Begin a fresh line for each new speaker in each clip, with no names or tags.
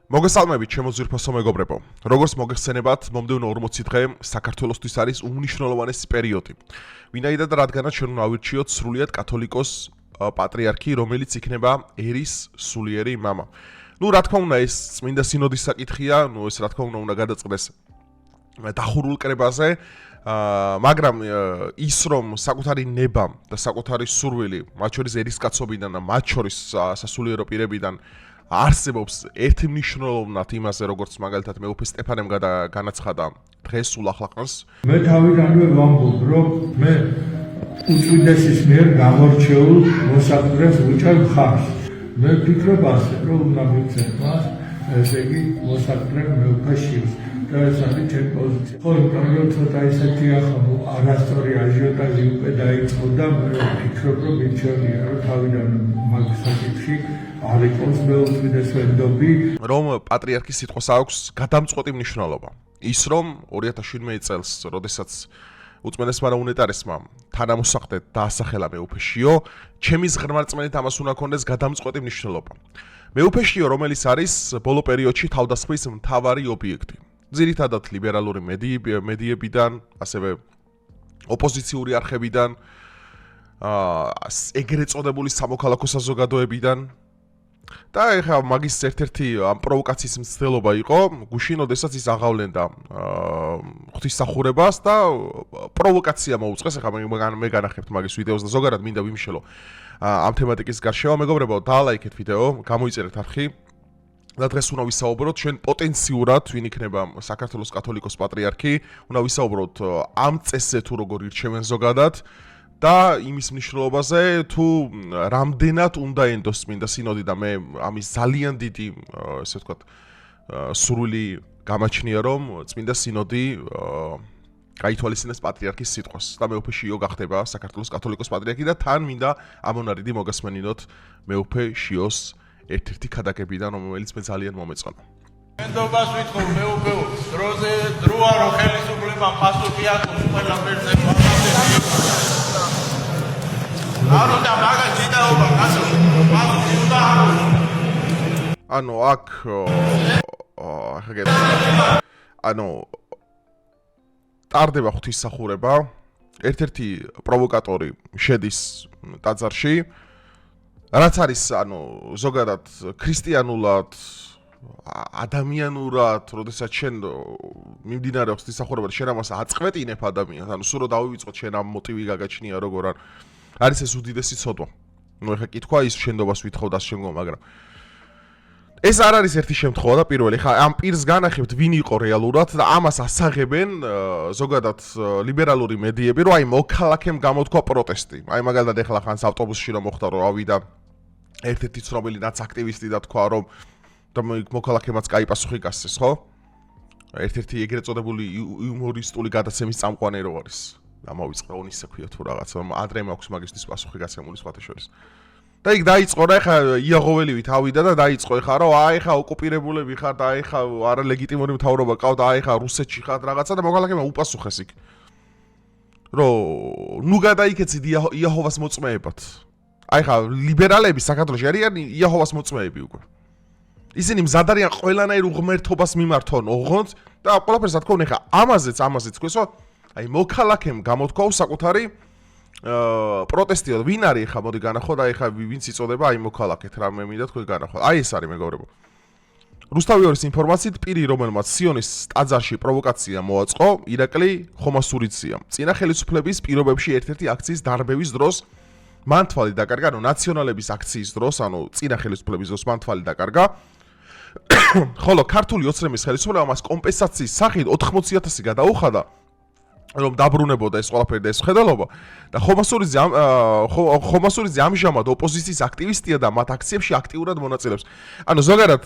მოგესალმებით, ჩემო ძვირფასო მეგობრებო. როგორც მოგეხსენებათ, მომდევნო 40 დღე საქართველოსთვის არის უმნიშვნელოვანესი პერიოდი. ვინაიდან რადგანაც ჩვენ უნდა ავირჩიოთ სრულიად კათოლიკოს პატრიარქი, რომელიც იქნება ერის სულიერი მამა. რა თქმა უნდა, ეს წმინდა სინოდის საკითხია, ეს რა თქმა უნდა გადაწყდეს დახურულ კრებაზე, მაგრამ ის რომ საკუთარი ნება და საკუთარი სურვილი, მათ შორის ერისკაცობიდან და მათ შორის სასულიერო პირებიდან არსებობს ერთი მნიშვნელოვნად იმაზე, როგორც მაგალითად მეუფე სტეფანემ განაცხადა დღეს სულ ახლახანს.
მე თავიდანვე ვამბობ, რომ მე უწვიდესის მიერ გამორჩეულ მოსაყდრებს ვუჭერ მხარს. მე ვფიქრობ ასე, რომ უნდა მივცემ მას, ესე იგი მოსაყდრებ მეუფე შიოს. და ეს არის ჩემი პოზიცია. ხო, იმიტომ რომ ცოტა ისეთია ხომ არასწორი აჟიოტაჟი უკვე დაიწყო და მე ვფიქრობ, რომ მიჩვენია, რომ თავიდან მაგ საკითხში არ იყოს მეუწვიდეს ვენდობი,
რომ პატრიარქის სიტყვას აქვს გადამწყვეტი მნიშვნელობა. ის რომ 2017 წელს, როდესაც უწმენესმა და უნეტარესმა თანამოსახდეთ დაასახელა მეუფე შიო, ჩემი ღრმარწმენით ამას უნდა ქონდეს გადამწყვეტი მნიშვნელობა. მეუფე შიო, რომელიც არის ბოლო პერიოდში თავდასხმის მთავარი ობიექტი. ძირითადად ლიბერალური მედიებიდან, ასევე ოპოზიციური არხებიდან, ეგრეთ წოდებული სამოქალაქო საზოგადოებიდან და ეხლა მაგის ერთ-ერთი პროვოკაციის მცდელობა იყო გუშინ, როდესაც ის აღავლენდა ღვთისმსახურებას და პროვოკაცია მოუწყეს. ეხლა მე განახებთ მაგის ვიდეოს და ზოგადად მინდა ვიმშელო ამ თემატიკის გარშევა. მეგობრებო, დაალაიქეთ ვიდეო, გამოიწერეთ არხი და დღეს უნდა ვისაუბროთ ჩვენ პოტენციურად ვინ იქნება საქართველოს კათოლიკოს პატრიარქი, უნდა ვისაუბროთ ამ წესზე თუ როგორ ირჩევენ ზოგადად და იმის მნიშვნელობაზე თუ რამდენად უნდა ენდოს წმინდა სინოდი და მე ამის ძალიან დიდი ესე ვთქვათ სურვილი გამაჩნია რომ წმინდა სინოდი გაითვალისწინებს პატრიარქის სიტყვას და მეუფე შიო გახდება საქართველოს კათოლიკოს პატრიარქი და თან მინდა ამონარიდი მოგესმენინოთ მეუფე შიოს ერთ-ერთი ქადაგებიდან, რომელიც მე ძალიან მომეწონა.
მენდობას ვითხოვ მეუფეო, დროზე დროა რომ ხელისუფლებამ პასუხი აკოს ყველა ფერზე ანუ და მაგას ძიდაობა გასო პასუხი უნდა აკოს.
ანუ აქ ანუ ტარდება ღვთისმსახურება, ერთ-ერთი პროვოკატორი შედის ტაძარში, რაც არის ანუ ზოგადად ქრისტიანულად ადამიანურად, როდესაც შენ მიმდინარეობს ღვთისმსახურება, შენ ამას აწყვეტინებ ადამიანს, ანუ სულ რომ დავივიწყოთ შენ ამ მოტივი გაგაჩნია როგორ არის ეს უდიდესი ცოდვა. ეხლა კითხვა ის შენდობას ვითხოვ და შემდგომ, მაგრამ ეს არ არის ერთი შემთხვევა და პირველი. ხა ამ პირს განახებთ ვინ იყო რეალურად და ამას ასაღებენ ზოგადად ლიბერალური მედიები, რომ აი მოქალაქემ გამოთქვა პროტესტი. აი მაგალითად ეხლა ხანს ავტობუსში რომ მოხდა რომ ავიდა ერთ-ერთი ცნობილი ნაც აქტივისტი და თქვა რომ და მოქალაქემაც კაი პასუხი გასცეს, ხო? ერთ-ერთი ეგრეთ წოდებული იუმორისტული გადაცემის წამყვანი რო არის. ამავიწყე ონისე ქვია თუ რაღაცა, ადრე მაქვს მაგისთვის პასუხი გასცემული სხვათა შორის. და იქ დაიწყო რა ხა იაღოველივით ავიდა და დაიწყო ხა რომ აი ხა ოკუპირებულები ხარ და აი ხა არალეგიტიმური მთავრობა ყავდა, აი ხა რუსეთში ხარ რაღაცა და მოქალაქემ უპასუხეს იქ. რომ ნუ გადაიქეცით იაჰოვას მოწმეებად. აი ხა ლიბერალები საქართველოში არიან იაჰოვას მოწმეები უკვე. ისინი მზად არიან ყველანაირ უღმერთობას მიმართონ ოღონდ და ყველაფერს რა თქმა უნდა ხა ამაზეც თქვესო აი მოქალაქემ გამოთქვა საკუთარი პროტესტი. ვინ არის ხა მოდი განახოთ, აი ხა ვინც იწოდება აი მოქალაქეთ რა მე მინდა თქვენ განახოთ. აი ეს არის მეგობრებო. რუსთავიორის ინფორმაციით პირი რომელმაც სიონის ტაძარში პროვოკაცია მოაწყო, ირაკლი ხომასურიძეა. წინა ხელისუფლების პირობებში ერთ-ერთი აქციის დარბევის დროს მან თვალი დაკარგა, ანუ ნაციონალების აქციის დროს, ანუ წინა ხელისუფლების დროს მან თვალი დაკარგა. ხოლო ქართული ოცნების ხელისუფლებამ მას კომპენსაციის სახით 80,000 გადაუხადა, რომ დაბრუნებოდა ეს ყველაფერი და ეს ხედელობა და ხომასურიძე ამჟამად ოპოზიციის აქტივისტია და მათ აქციებში აქტიურად მონაწილეობს. ანუ ზოგადად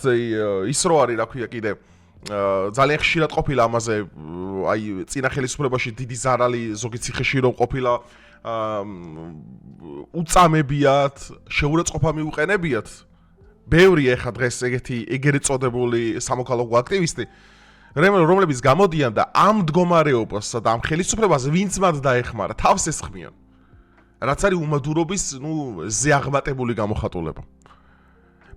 ის რო არის, რა ქვია, კიდე ძალიან ხშირად ყოფილა ამაზე, აი წინა ხელისუფლებაში დიდი ზარალი ზოგი ციხეში რომ ყოფილა უწამებიათ, შეურაცხყოფა მიუყენებიათ. ბევრი ეხა დღეს ეგრეთ წოდებული სამოქალაქო აქტივისტი რომლებიც გამოდიან და ამ მდგომარეობასა და ამ ხელისუფლებას ვინც მათ დაეხმარა, თავს ესხმიან. რაც არის უმადურობის, ზეაღმატებული გამოხატულება.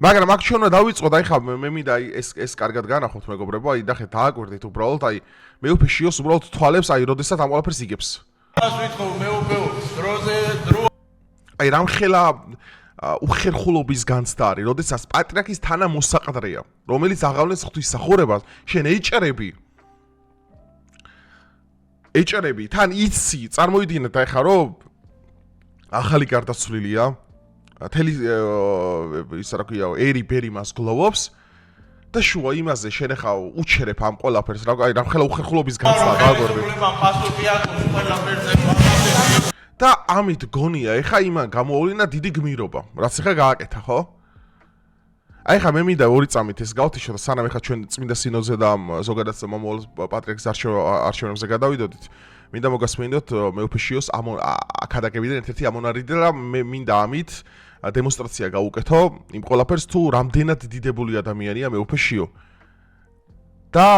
მაგრამ აქ ჩვენ უნდა დავიწყოთ, აი ხა მე მინდა ეს კარგად განახოთ მეგობრებო, აი ნახეთ დააკვირდით უბრალოდ, აი მეუფე შიოს უბრალოდ თვალებს, აი როდესაც ამ ყველაფერს იგებს.
მას ვითხოვ მეუფეო, დროზე დრო
აი რამხელა უხერხულობის განცდა არის, როდესაც პატრიარქის თანამოსაყდრეა, რომელიც აღავლენს ღვთისმსახურებას, შენ ეჭერები, თან იცი, წარმოიდგინეთ აი ხა რომ ახალი გარდაცვლილია, თელი ისა რა ქვია, ერი ბერი მას გლოვობს და შუა იმაზე შენ ხა უჩერებ ამ ყველაფერს, აი რამხელა უხერხულობის განცდა გააგორებ.
პასუხი აქვს ყველაფერზე.
და ამით გონია, ეხა იმან გამოავლინა დიდი გმირობა, რაც ეხა გააკეთა, ხო? აი ხა მე მინდა ორი წამით ეს გავთიშო და სანამ ეხა ჩვენ წმინდა სინოდზე და ზოგადად მომავალ პატრიარქის არჩევნებზე გადავიდოდით, მინდა მოგასმენდოთ მეუფე შიოს აქადაგებიდან ერთ-ერთი ამონარიდი და მე მინდა ამით დემონსტრაცია გავუკეთო იმ ყველაფერს თუ რამდენად დიდებული ადამიანია მეუფე შიო. და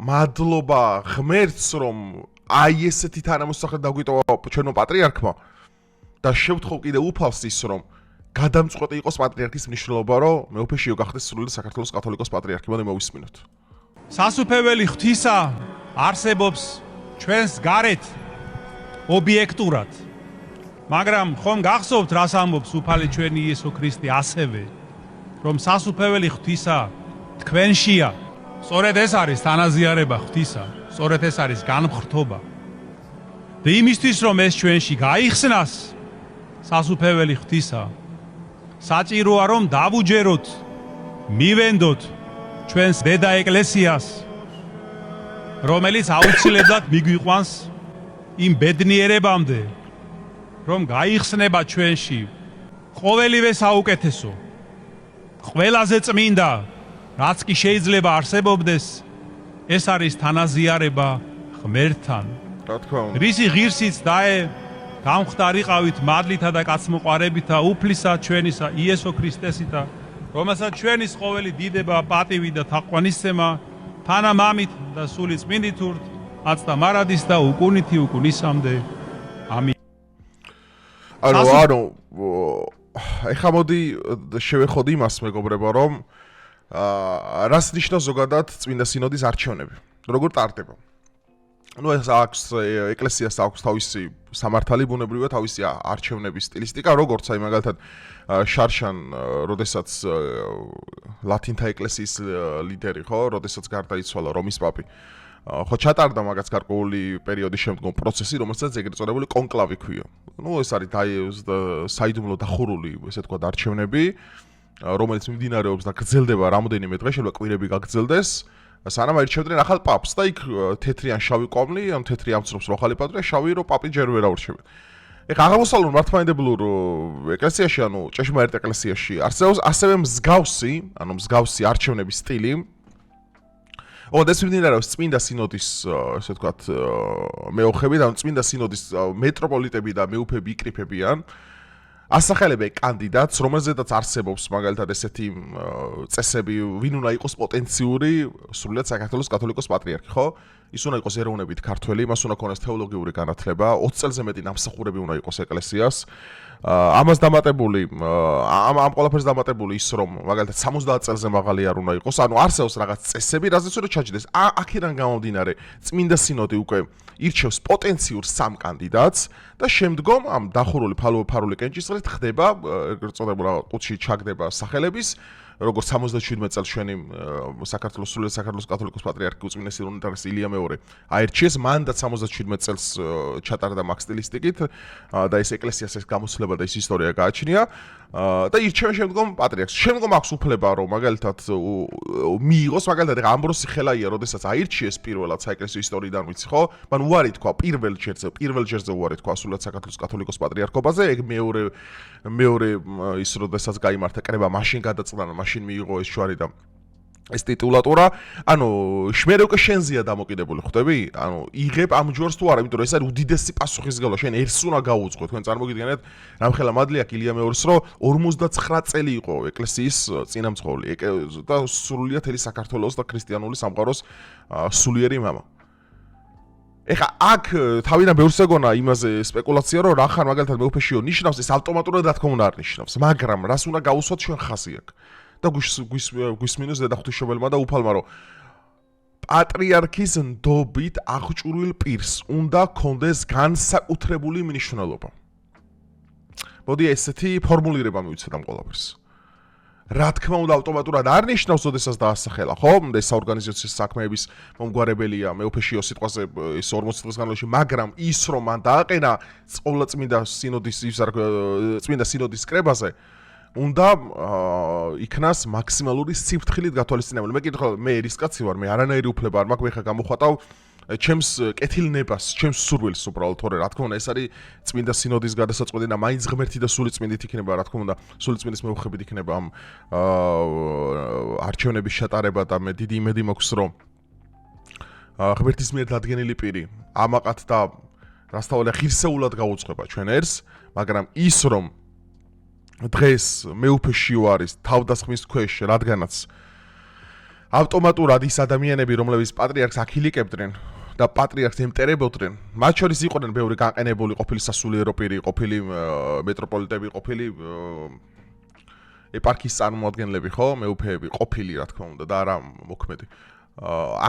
მადლობა ღმერთს რომ აი ესეთი თანამოსახლე დაგვიტოვა ჩვენო პატრიარქმა და შევთხოვ კიდე უფალს ის რომ გადამწყვეტი იყოს პატრიარქის მნიშვნელობა რომ მეუფე შიო გახდეს სრული საქართველოს კათოლიკოს პატრიარქი. მოდი მოვისმინოთ.
სასუფეველი ღვთისა არსებობს ჩვენს გარეთ ობიექტურად. მაგრამ ხომ გახსოვთ რას ამბობს უფალი ჩვენი იესო ქრისტე ასევე რომ სასუფეველი ღვთისა თქვენშია. სწორედ ეს არის თანაზიარება ღვთისა, სწორედ ეს არის განმხრთობა. და იმისთვის რომ ეს ჩვენში გაიხსნას სასუფეველი ღვთისა, საჭიროა რომ დავუჯეროთ, მივენდოთ ჩვენს დედა ეკლესიას, რომელიც აუცილებლად მიგვიყვანს იმ ბედნიერებამდე, რომ გაიხსნება ჩვენში ყოველივე საუკეთესო, ყველაზე წმინდა, რაც კი შეიძლება არსებობდეს, ეს არის თანაზიარება ღმერთთან.
რა თქმა უნდა.
რისი ღირსიც დაე გამხდარიყავით მადლითა და კაცმოყარებითა უფლისა ჩვენისა იესო ქრისტესითა, რომელსაც ჩვენის ყოველი დიდება, პატივი და თაყვანისცემა თანამამით და სული წმინდითურთ აცდა მარადის და უკუნითი უკუნისამდე. ამინ.
ანუ ეხა მოდი შევეხოთ იმას მეგობრებო რომ რას ნიშნავს ზოგადად წმინდა სინოდის არჩევნები, როგორ ტარდება. ну ეს აქვს ეკლესიას აქვს თავისი სამართალი ბუნებრივია თავისი არჩევნების სტილისტიკა, როგორც აი მაგალითად შარშან, როდესაც ლათინთა ეკლესიის ლიდერი, ხო, როდესაც გარდაიცვალა რომის პაპი. ხო ჩატარდა მაგაც გარკვეული პერიოდის შემდგომ პროცესი, რომელსაც ეგრეთ წოდებული კონკლავი ქვია. ну ეს არის საიდუმლო დახურული, ესე თქვა, არჩევნები, რომელიც მიმდინარეობს და გრძელდება რამოდენიმე დღე, შეიძლება კვირები გაგრძელდეს. სანამ აირჩევდნენ ახალ პაპს და იქ თეთრი ან შავი კვამლი, ან თეთრი ამცრობს რო ახალი პაპი და შავი რო პაპი ჯერ ვერ აურჩევენ. ეხლა აღმოსავლურ მართლმადიდებლურ ეკლესიაში, ანუ ჭეშმარიტ ეკლესიაში არსებობს ასევე მსგავსი არჩევნების სტილი. ეს მიმდინარეობს წმინდა სინოდის, ესე ვთქვათ, მეოხებით, ანუ წმინდა სინოდის მეტროპოლიტები და მეუფები იკრიფებიან. ასახელებენ კანდიდატს, რომელზედაც არსებობს მაგალითად ესეთი წესები, ვინ უნდა იყოს პოტენციური სრულად საქართველოს კათოლიკოს პატრიარქი, ხო? ის უნდა იყოს ეროვნებით ქართველი, მას უნდა ქონდეს თეოლოგიური განათლება, 20 წელზე მეტი ნამსახურები უნდა იყოს ეკლესიას. ამას დამატებული, ამ ყველაფერს დამატებული ის რომ მაგალითად 70 წელზე მაღალი არ უნდა იყოს, ანუ არსებობს რაღაც წესები, რაზეც უნდა ჩაჯდეს. აქედან გამომდინარე, წმინდა სინოდი უკვე ირჩევს პოტენციურ 3 კანდიდატს და შემდგომ ამ დახურული ფარული კენჭისყრით ხდება, ეგრეთ წოდებულ ყუთში ჩაგდება სახელების, როგორც 77 წელს ჩვენი საქართველოს სრულად საქართველოს კათოლიკოს პატრიარქი უწმინდესი უნიტარეს ილია მეორე აირჩიეს, მანდ 77 წელს ჩატარდა მაგ სტილისტიკით და ეს ეკლესიას ეს გამოცდილება და ეს ისტორია გააჩნია და ირჩევენ შემდგომ პატრიარქს. შემდგომ აქვს უფლება რომ მაგალითად მიიღოს, მაგალითად ამბროსი ხელაია, როდესაც აირჩიეს პირველად საეკლესიო ისტორიიდან ვიცი, ხო? მან უარი თქვა პირველ ჯერზე უარი თქვა სრულად საქართველოს კათოლიკოს პატრიარქობაზე, ეგ მეორე ის როდესაც გაიმართა კრება, მაშინ გადაწყდა, მაშინ მიიღო ეს ჯვარი და ეს ტიტულატურა, ანუ შმერე უკვე შენზეა დამოკიდებული, ხვდები? ანუ იღებ ამ ჯვარს თუ არა, იმიტომ რომ ეს არის უდიდესი პასუხისმგებლობა, შენ ერთს უნდა გაუძღვე. თქვენ წარმოგიდგენთ, რამხელა მადლია ილია მეორეს, რომ 59 წელი იყო ეკლესიის წინამძღოლი და სრულიად მთელი საქართველოს და ქრისტიანული სამყაროს სულიერი მამა. ეხა აქ თავიდან ბევრს ეგონა იმაზე სპეკულაცია რომ რა ხარ მაგალითად მეუფეშიო ნიშნავს ეს ავტომატურად რა თქმა უნდა არ ნიშნავს მაგრამ რას უნდა გაუსვათ ჩვენ ხაზი აქ და გვისმინოს ზედა ღვთისმშობელმა და უფალმა რომ პატრიარქის ნდობით აღჭურვილ პირს უნდა კონდეს განსაკუთრებული მნიშვნელობა მოდი ესეთი ფორმულირება მივიცეთ ამ ყველაფერს რა თქმა უნდა ავტომატურად არ ნიშნავს ოდესას დაასახელა ხო ეს საორგანიზაციო საქმეების მომგვარებელია მეუფეშიო სიტყვაზე ეს 40 წლის განმავლობაში მაგრამ ის რომ მან დააყენა წმინდა სინოდის კრებაზე უნდა იქნას მაქსიმალური სიფრთხილით გათვალისწინებული მე კითხავ მე ერისკაცი ვარ მე არანაირი უფლება არ მაქვს მე ხა გამოხვატავ ჩემს კეთილნებას, ჩემს სურვილს უბრალოდ, თორე რა თქმა უნდა, ეს არის წმინდა სინოდის გადასაწყვეტი და მაინც ღმერთი და სული წმინდით იქნება, რა თქმა უნდა, სული წმინდის მეუხებით იქნება ამ არჩევნების ჩატარება და მე დიდი იმედი მაქვს, რომ ღმერთის მიერ დადგენილი პირი ამაყად და რასთავალია ღირსეულად გაუძღვება ჩვენ ერს, მაგრამ ის რომ დღეს მეუფეშიო არის თავდასხმის ქვეშ, რადგანაც ავტომატურად ის ადამიანები, რომლებიც პატრიარქს აქილიკებდნენ და პატრიარქს ემტერებოდნენ, მათ შორის იყვნენ ბევრი განყენებული ყოფილი სასულიერო პირი, ყოფილი მეტროპოლიტები, ყოფილი ეპარქიის წარმომადგენლები, ხო, მეუფეები, ყოფილი, რა თქმა უნდა, და არა მოქმედი.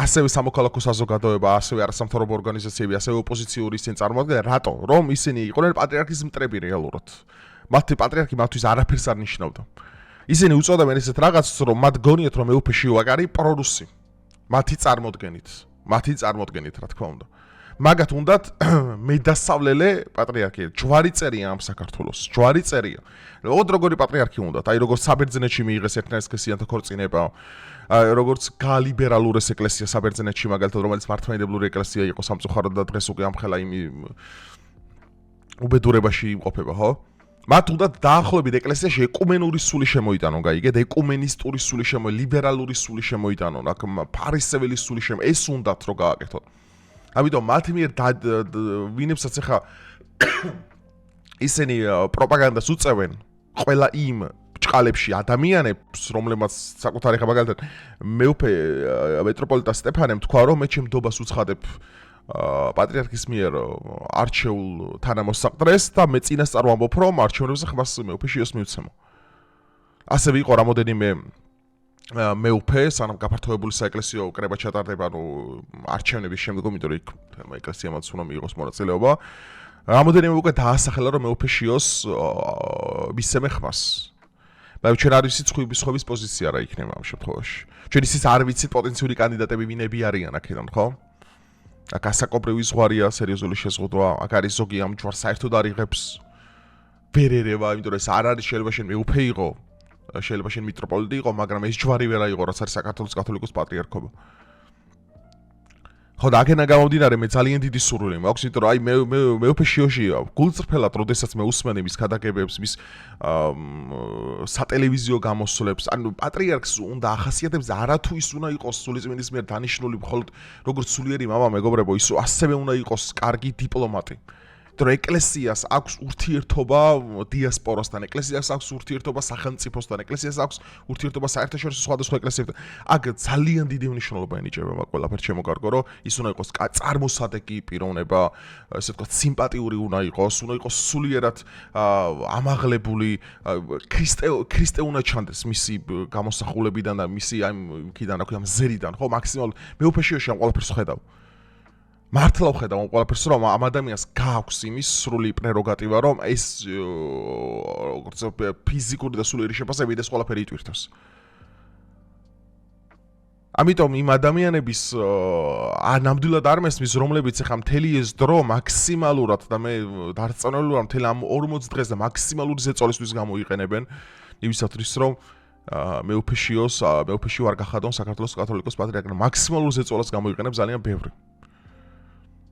ასევე სამოქალაქო საზოგადოება, ასევე არასამთავრობო ორგანიზაციები, ასევე ოპოზიციური ისინი წარმოადგენენ, რატო? რომ ისინი იყვნენ პატრიარქის მტრები რეალურად. მათი პატრიარქი მათთვის არაფერს არ ნიშნავდა. ისინი უწოდებენ ესეთ რაღაცას, რომ მათ გონიათ, რომ მეუფეშიო არის პრორუსი. მათი წარმოდგენით, რა თქმა უნდა. მაგათ უნდათ მედასავლელე პატრიარქია, ჯვარი წერია ამ საქართველოს, ჯვარი წერია. როგორი პატრიარქი უნდათ, აი როგორც საბერძნეთში მიიღეს ერთნაირსქესიანთა ქორწინება, როგორც გალიბერალურეს ეკლესია საბერძნეთში, მაგალითად, რომელიც მართლმადიდებლური ეკლესია იყო სამწუხაროდ და დღეს უკვე ამხელა იმ უბედურებაში იმყოფება, ხო? მათ უნდათ დაახლოებით ეკლესიაში ეკუმენური სული შემოიტანონ, გაიგეთ, ეკუმენისტური სული ლიბერალური სული შემოიტანონ, აქ ფარისეველი სული ეს უნდათ რომ გააკეთონ. ამიტომ მათ მიერ ვინებსაც ახლა ისინი პროპაგანდას უწევენ ყველა იმ ბჭყალებში ადამიანებს, რომლებმაც საკუთარი ხა მაგალითად მეუფე მეტროპოლიტა სტეფანემ თქვა, რომ მე ჩემ დობას უცხადებ პატრიარქის მიერ არჩეულ თანამოსაყდრეს და მე წინასწარ ვამბობ, რომ არჩევნებზე ხმას მეუფეშიოს მივცემო. ასევე იყო რამოდენიმე მეუფე, სანამ გაფართოებული საეკლესიო კრება ჩატარდება, არჩევნების შემდგომ, იმიტომ რომ იქ ეკლესიამაც უნდა მიიღოს მონაწილეობა. რამოდენიმე უკვე დაასახელა, რომ მეუფეშიოს მისცემე ხმას. მაგრამ ჩვენ არ ვიცით სხვების პოზიცია რა იქნება ამ შემთხვევაში. ჩვენ ისიც არ ვიცით პოტენციური კანდიდატები ვინები არიან აქედან, ხო? აქ ასაკობრივი ზღვარია, სერიოზული შეზღუდვა, აქ არის ზოგი ამ ჯვარს საერთოდ არ იღებს. ვერ ერევა, იმიტომ რომ ეს არ არის შეიძლება შენ მეუფე იყო, შეიძლება შენ მიტროპოლიტი იყო, მაგრამ ეს ჯვარი ვერ აიღო, რაც არის საქართველოს კათოლიკოს პატრიარქობა. ხო და აქედან გამომდინარე მე ძალიან დიდი სურვილი მაქვს, იმიტომ რომ აი მეუფეშიოში გულწრფელად, როდესაც მე უსმენი მის ქადაგებებს, მის სატელევიზიო გამოსვლებს, ანუ პატრიარქს უნდა ახასიათებს არათუ ის უნდა იყოს სულიწმინდის მიერ დანიშნული მხოლოდ როგორც სულიერი მამა, მეგობრებო, ის ასევე უნდა იყოს კარგი დიპლომატი. იმიტომ რომ ეკლესიას აქვს ურთიერთობა დიასპორასთან, ეკლესიას აქვს ურთიერთობა სახელმწიფოსთან, ეკლესიას აქვს ურთიერთობა საერთაშორისო სხვადასხვა ეკლესიებთან. აქ ძალიან დიდი მნიშვნელობა ენიჭება მაგ ყველაფერს შემოგარგო, რომ ის უნდა იყოს წარმოსადეგი პიროვნება, ესე ვთქვათ, სიმპათიური უნდა იყოს სულიერად ამაღლებული, ქრისტე უნდა ჩანდეს მისი გამოსახულებიდან და მისი ამ იქიდან, რა ქვია, მზერიდან, ხო, მაქსიმალურად მეუფეშიოში ამ ყველაფერს ხედავ. მართლა ვხედავ ამ ყველაფერს, რომ ამ ადამიანს გააქვს იმის სრული პრეროგატივა, რომ ეს როგორც ფიზიკური და სულიერი შეფასებით ეს ყველაფერი იტვირთოს. ამიტომ იმ ადამიანების ნამდვილად არ მესმის, რომლებიც ახლა მთელი ეს დრო მაქსიმალურად და მე დარწმუნებული ვარ, მთელი ამ 40 დღეს და მაქსიმალური ზეწოლისთვის გამოიყენებენ იმისათვის, რომ მეუფეშიო არ გახადონ საქართველოს კათოლიკოს პატრიარქი. მაქსიმალურ ზეწოლას გამოიყენებს ძალიან ბევრი.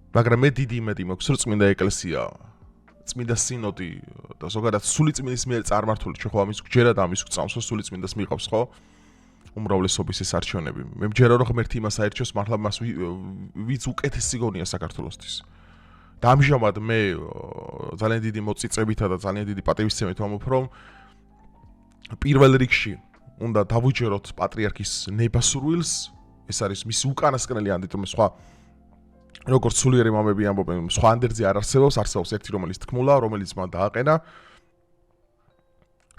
მაგრამ მე დიდი იმედი მაქვს, რომ წმინდა ეკლესია, წმინდა სინოდი და ზოგადად სული წმინდის მიერ წარმართული, ხო, ამის გჯერა და ამის გწამს, რომ სული წმინდას მიყავს, ხო? უმრავლესობის ეს არჩევნები. მე მჯერა რომ ღმერთი იმას აერჩევს, მართლა მას ვიც უკეთესი გონია საქართველოსთვის. და ამჟამად მე ძალიან დიდი მოწიწებითა და ძალიან დიდი პატივისცემით ვამბობ, რომ პირველ რიგში უნდა დავუჯეროთ პატრიარქის ნებასურვილს, ეს არის მისი უკანასკნელი ანდით, რომ სხვა როგორც სულიერი მამები ამბობენ, სხვა ანდერძი არ არსებობს, არსებობს ერთი რომელიც თქმულა, რომელიც მან დააყენა.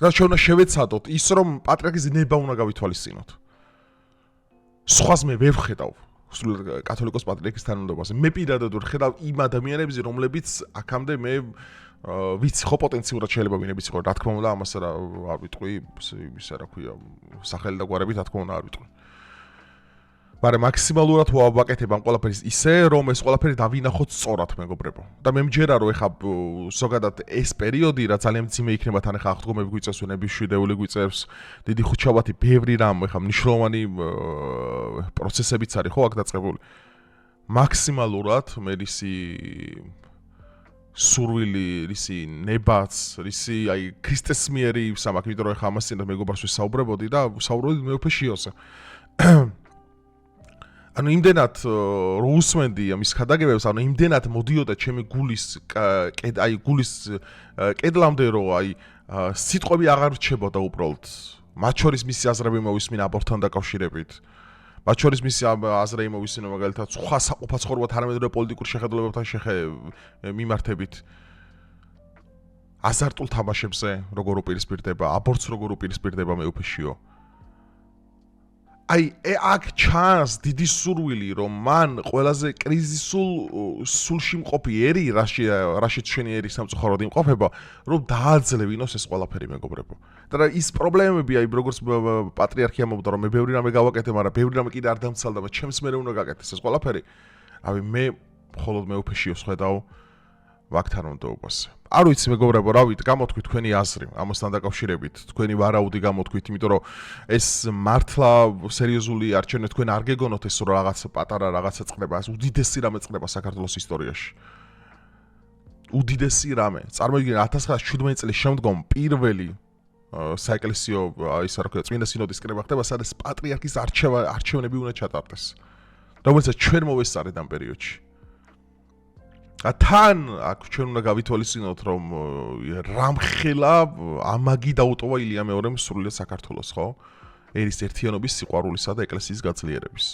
და ჩვენ უნდა შევეცადოთ ის, რომ პატრიარქის ნება უნდა გავითვალისწინოთ. სხვას მე ვერ ვხედავ სრულად კათოლიკოს პატრიარქის თანამდებობაზე. მე პირადად ვერ ხედავ იმ ადამიანებზე, რომლებიც აქამდე მე ვიცი ხო პოტენციურად შეიძლება ვინებიც იყო, რა თქმა უნდა, ამას არ ვიტყვი, ისა რა ქვია, სახელი და გვარებით, რა თქმა უნდა, არ ვიტყვი. მაგრამ მაქსიმალურად ვავაკეთებ ამ ყველაფერს ისე, რომ ეს ყველაფერი დავინახოთ სწორად, მეგობრებო. და მე მჯერა, რომ ეხა ზოგადად ეს პერიოდი რა ძალიან მძიმე იქნება, თან ეხა აღდგომები გვიწევს, ვენების შვიდეული გვიწევს, დიდი ხუთშაბათი, ბევრი რამ, ეხა მნიშვნელოვანი პროცესებიც არის ხო აქ დაწყებული. მაქსიმალურად მე რისი სურვილი, რისი ნებაც, რისი აი ქრისტეს მიერი სამაკ, იმიტომ რომ ეხა ამასთან მეგობარს ვისაუბრებოდი და ვსაუბრობდი მეუფე შიოზე. ანუ იმდენად რო უსმენდი ამის ხადაგებებს, ანუ იმდენად მოდიოდა ჩემი გულის კედლამდე, რომ აი სიტყვები აღარ რჩებოდა უბრალოდ. მათ შორის მისი აზრები მოვისმინა აბორტთან დაკავშირებით. მათ შორის მისი აზრი მოვისმინა მაგალითად სხვა საყოფაცხოვრებო თანამედროვე პოლიტიკურ შეხედულებებთან მიმართებით. აზარტულ თამაშებზე როგორ უპირისპირდება, აბორტს როგორ უპირისპირდება მეუფეშიო. აი აქ ჩანს დიდი სურვილი, რომ მან ყველაზე კრიზისულ სულში მყოფი ერი, რაშიც შენი ერი სამწუხაროდ იმყოფება, რომ დააძლევინოს ეს ყველაფერი მეგობრებო. და ის პრობლემები, აი როგორც პატრიარქი ამბობდა, რომ მე ბევრი რამე გავაკეთე, მაგრამ ბევრი რამე კიდე არ დამცალდა, მაგრამ ჩემს მერე უნდა გაკეთეს ეს ყველაფერი. რავი, მე მხოლოდ მეუფეშიოს ხედავ ვაკ თანამდებობაზე. არ ვიცი მეგობრებო, რა ვიცი, გამოთქვით თქვენი აზრი ამასთან დაკავშირებით, თქვენი ვარაუდი გამოთქვით, იმიტომ რომ ეს მართლა სერიოზული არჩევნა თქვენ არ გეგონოთ ეს რომ რაღაც პატარა რაღაცა წდება, ეს უდიდესი რამე წდება საქართველოს ისტორიაში. უდიდესი რამე. წარმოიდგინე 1917 წლის შემდგომ პირველი საეკლესიო ის რა ქვია, წმინდა სინოდის კრება ხდება, სადაც პატრიარქის არჩევნები უნდა ჩატარდეს. რომელსაც ჩვენ მოვესწარეთ ამ პერიოდში. თან აქ ჩვენ უნდა გავითვალისწინოთ, რომ რამხელა ამაგი დაუტოვა ილია მეორემ სრულიად საქართველოს, ხო? ერის ერთიანობის, სიყვარულისა და ეკლესიის გაძლიერების.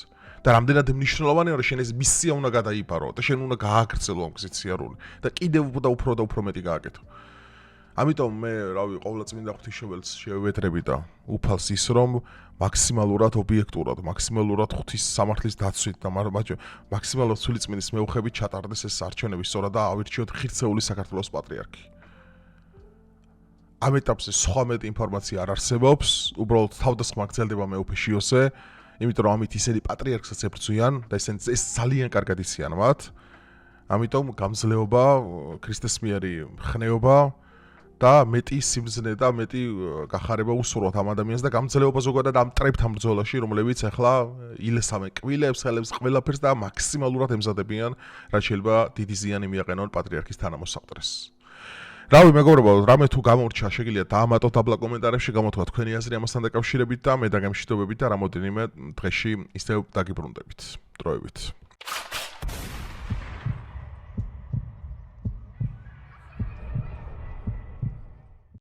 და რამდენად მნიშვნელოვანია, რომ შენ ეს მისია უნდა გადაიბარო და შენ უნდა გააგრძელო ამ გზით სიარული და კიდევ უფრო მეტი გააკეთო. ამიტომ მე, რავი, ყოვლადწმინდა ღვთისმშობელს შევედრები და უფალს ის, რომ მაქსიმალურად ობიექტურად, მაქსიმალურად ღვთის სამართლის დაცვით და მაქსიმალურად სულიწმინდის მეუხებით ჩატარდეს ეს არჩევნები სწორად და ავირჩიოთ ღირსეული საქართველოს პატრიარქი. ამ ეტაპზე სხვა მეტი ინფორმაცია არ არსებობს, უბრალოდ თავდასხმა გრძელდება მეუფე შიოზე, იმიტომ რომ ამით ისინი პატრიარქსაც ებრძვიან და ეს ძალიან კარგად იციან მათ. ამიტომ გამძლეობა, ქრისტეს მიერი ხნეობა და მეტი სიმძნე და მეტი გახარება უსურვოთ ამ ადამიანს და გამძლეობა ზოგადად ამ მტრებთან ბრძოლაში, რომლებიც ახლა ილესამენ კვილებს, ხელებს, ყველაფერს და მაქსიმალურად ემზადებიან, რაც შეიძლება დიდი ზიანი მიაყენონ პატრიარქის თანამოსაყდრეს. რავი მეგობრებო, რამე თუ გამორჩა, შეგიძლიათ დაამატოთ აბლა კომენტარებში, გამოთქვათ თქვენი აზრი ამასთან დაკავშირებით და მე დაგემშვიდობებით და რამოდენიმე დღეში ისევ დაგიბრუნდებით. დროებით.